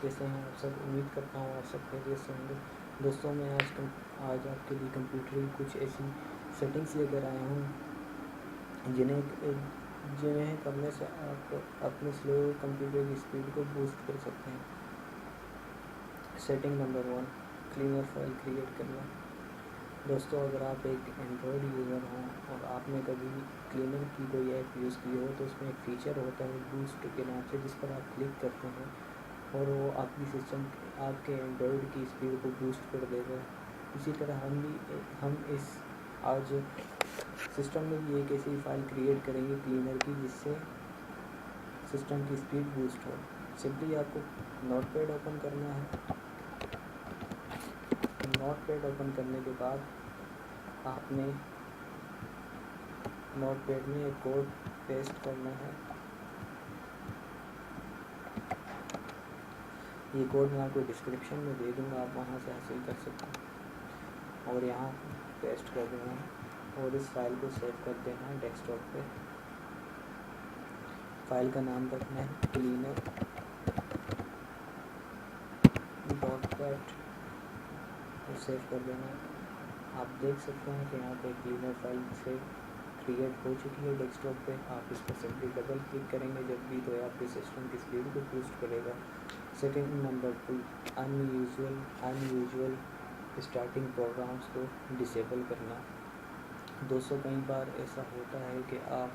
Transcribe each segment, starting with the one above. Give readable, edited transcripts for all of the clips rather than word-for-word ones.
कैसे हैं आप सब। उम्मीद करता हूँ आप सब खैरियत से होंगे। दोस्तों मैं आज आपके लिए कंप्यूटर की कुछ ऐसी सेटिंग्स लेकर आया हूँ जिन्हें करने से आप अपने स्लो कंप्यूटर की स्पीड को बूस्ट कर सकते हैं। Setting number 1, cleaner file create करना। दोस्तों अगर आप एक एंड्रॉयड यूज़र हों और आपने कभी क्लीनर की कोई ऐप यूज़ की हो तो उसमें एक फ़ीचर होता है बूस्ट के नाम से, जिस पर आप क्लिक करते हैं और वो आपके एंड्रॉयड की स्पीड को बूस्ट कर देगा। इसी तरह हम इस आज सिस्टम में भी एक ऐसी फाइल क्रिएट करेंगे क्लीनर की जिससे सिस्टम की स्पीड बूस्ट हो। सिंपली आपको नोटपैड ओपन करना है। नोटपैड ओपन करने के बाद आपने नोटपैड में एक कोड पेस्ट करना है। ये कोड मैं आपको डिस्क्रिप्शन में दे दूँगा, आप वहाँ से हासिल कर सकते हैं। और यहाँ पेस्ट कर देना है और इस फाइल को सेव कर देना है डेस्कटॉप पे। फाइल का नाम रखना है क्लीनर .pat और सेव कर देना है। आप देख सकते हैं कि यहाँ पे क्लीनर फाइल से क्रिएट हो चुकी है डेस्कटॉप पे। आप इस पर सिंपली डबल क्लिक करेंगे जब भी तो आपके सिस्टम की स्पीड को बूस्ट करेगा। Setting number 2, unusual starting programs को डिसेबल करना। दोस्तों कई बार ऐसा होता है कि आप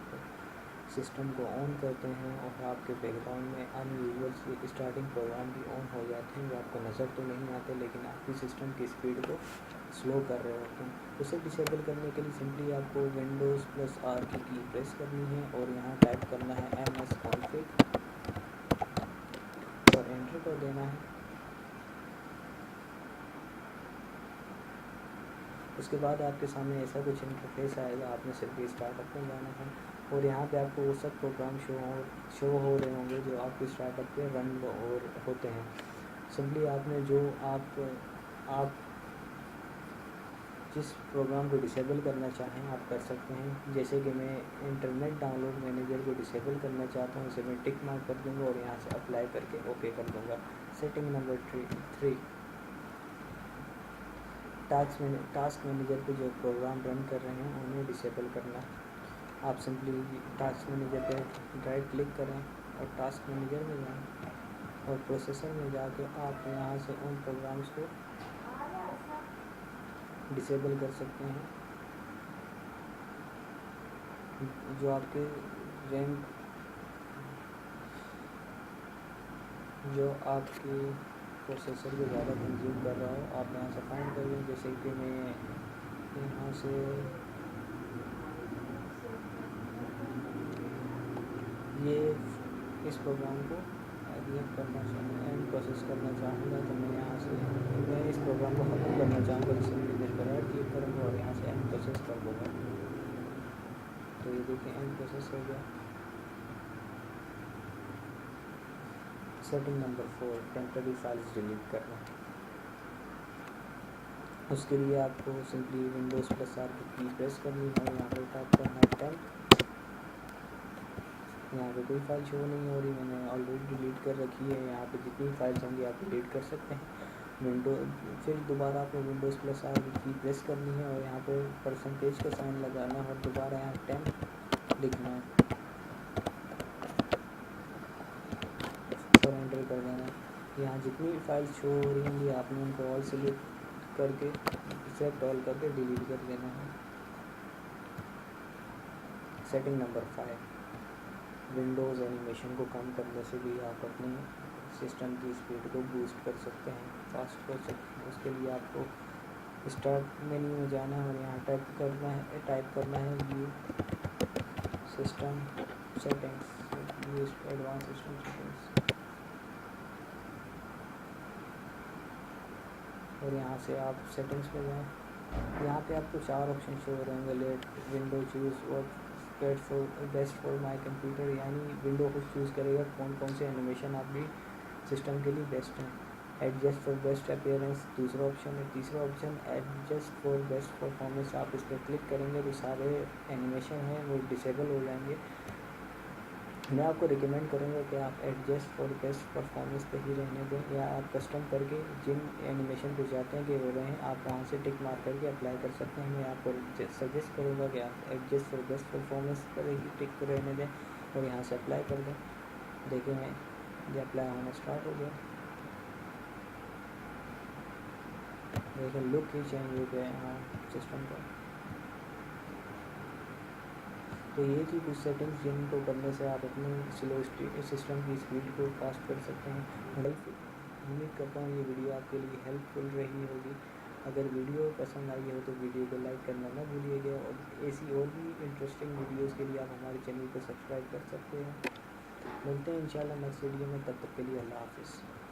सिस्टम को ऑन करते हैं और आपके बैकग्राउंड में अनयूजुअल स्टार्टिंग प्रोग्राम भी ऑन हो जाते हैं जो आपको नज़र तो नहीं आते, लेकिन आपकी सिस्टम की स्पीड को स्लो कर रहे होते हैं। उसे डिसेबल करने के लिए सिंपली आपको Windows+R की प्रेस करनी है और यहाँ टाइप करना है msconfig और एंटर कर देना है। उसके बाद आपके सामने ऐसा कुछ इंटरफेस आएगा। आपने सिंपली स्टार्टअप में जाना है और यहाँ पे आपको वो सब प्रोग्राम शो हो रहे होंगे जो आपके स्टार्टअप पे रन और होते हैं। सिंपली आपने जो आप जिस प्रोग्राम को डिसेबल करना चाहें आप कर सकते हैं। जैसे कि मैं इंटरनेट डाउनलोड मैनेजर को डिसेबल करना चाहता हूँ, इसे मैं टिक मार्क कर दूँगा और यहाँ से अप्लाई करके ओके कर दूँगा। सेटिंग नंबर 3, टास्क मैनेजर पे जो प्रोग्राम रन कर रहे हैं उन्हें डिसेबल करना। आप सिंपली टास्क मैनेजर पे राइट क्लिक करें और टास्क मैनेजर में जाएं और प्रोसेसर में जाके आप यहाँ से उन प्रोग्राम्स को डिसेबल कर सकते हैं जो आपके प्रोसेसर को ज़्यादा कंज्यूम कर रहा हो। आप यहाँ से फाइंड करिए। जैसे कि मैं यहाँ से ये इस प्रोग्राम को करना चाहूँगा, एंड प्रोसेस करना चाहूँगा, तो मैं इस प्रोग्राम को ख़त्म करना चाहूँगा। जिससे मैं इधर पर राइट क्लिक करूँगा और यहाँ से एंड प्रोसेस कर दूँगा। तो ये देखिए एंड प्रोसेस हो गया। Setting number 4, temporary files delete करना। उसके लिए आपको सिंपली Windows+R की प्रेस करनी है। यहाँ पर टाइप करना है टेम्प। यहाँ पे कोई फाइल शो नहीं हो रही, मैंने ऑलरेडी डिलीट कर रखी है। यहाँ पे जितनी फाइल्स होंगी आप डिलीट कर सकते हैं। फिर दोबारा आपको Windows+R की प्रेस करनी है और यहाँ पे परसेंटेज का साइन लगाना है और दोबारा यहाँ टेम्प लिखना है और एंटर कर देना है। यहाँ जितनी भी फाइल्स शो हो रही होंगी आपने उनको ऑल सेलेक्ट करके सेलेक्ट ऑल करके डिलीट कर देना है। सेटिंग नंबर 5, विंडोज़ एनिमेशन को कम करने से भी आप अपने सिस्टम की स्पीड को बूस्ट कर सकते हैं, फास्ट कर सकते हैं। उसके लिए आपको स्टार्ट मेन्यू में जाना है और यहाँ टाइप करना है view system settings, view advance system settings और यहाँ से आप सेटिंग्स पे जाएँ। यहाँ पे आपको 4 ऑप्शन शो हो रहे होंगे। लेट विंडो चूज़ और बेस्ट फॉर माई कंप्यूटर, यानी विंडो को चूज़ करेगा कौन से एनिमेशन आपकी सिस्टम के लिए बेस्ट हैं। एडजस्ट फॉर बेस्ट अपीयरेंस दूसरा ऑप्शन है। तीसरा option adjust for best performance, आप इस पर क्लिक करेंगे तो सारे एनिमेशन हैं वो डिसेबल हो जाएंगे। मैं आपको रिकमेंड करूँगा कि आप एडजस्ट फॉर बेस्ट परफॉर्मेंस पे ही रहने दें, या आप कस्टम करके जिन एनिमेशन पे चाहते हैं कि वो रहें आप वहाँ से टिक मार करके अप्लाई कर सकते हैं। मैं आपको सजेस्ट करूँगा कि आप एडजस्ट फॉर बेस्ट परफॉर्मेंस पर ही टिक को रहने दें और यहाँ से अप्लाई कर दें। देखिए ये अप्लाई होना स्टार्ट हो गया। देखिए लुक ही चेंज हो गया सिस्टम का। तो ये थी कुछ सेटिंग्स जिनको करने से आप अपनी स्लो सिस्टम की स्पीड को फास्ट कर सकते हैं। उम्मीद करता हूँ ये वीडियो आपके लिए हेल्पफुल रही होगी। अगर वीडियो पसंद आई हो तो वीडियो को लाइक करना ना भूलिएगा, और ऐसी और भी इंटरेस्टिंग वीडियोस के लिए आप हमारे चैनल को सब्सक्राइब कर सकते हैं। मिलते हैं इंशाल्लाह नेक्स्ट वीडियो में, तब तक के लिए अल्लाह हाफ़िज़।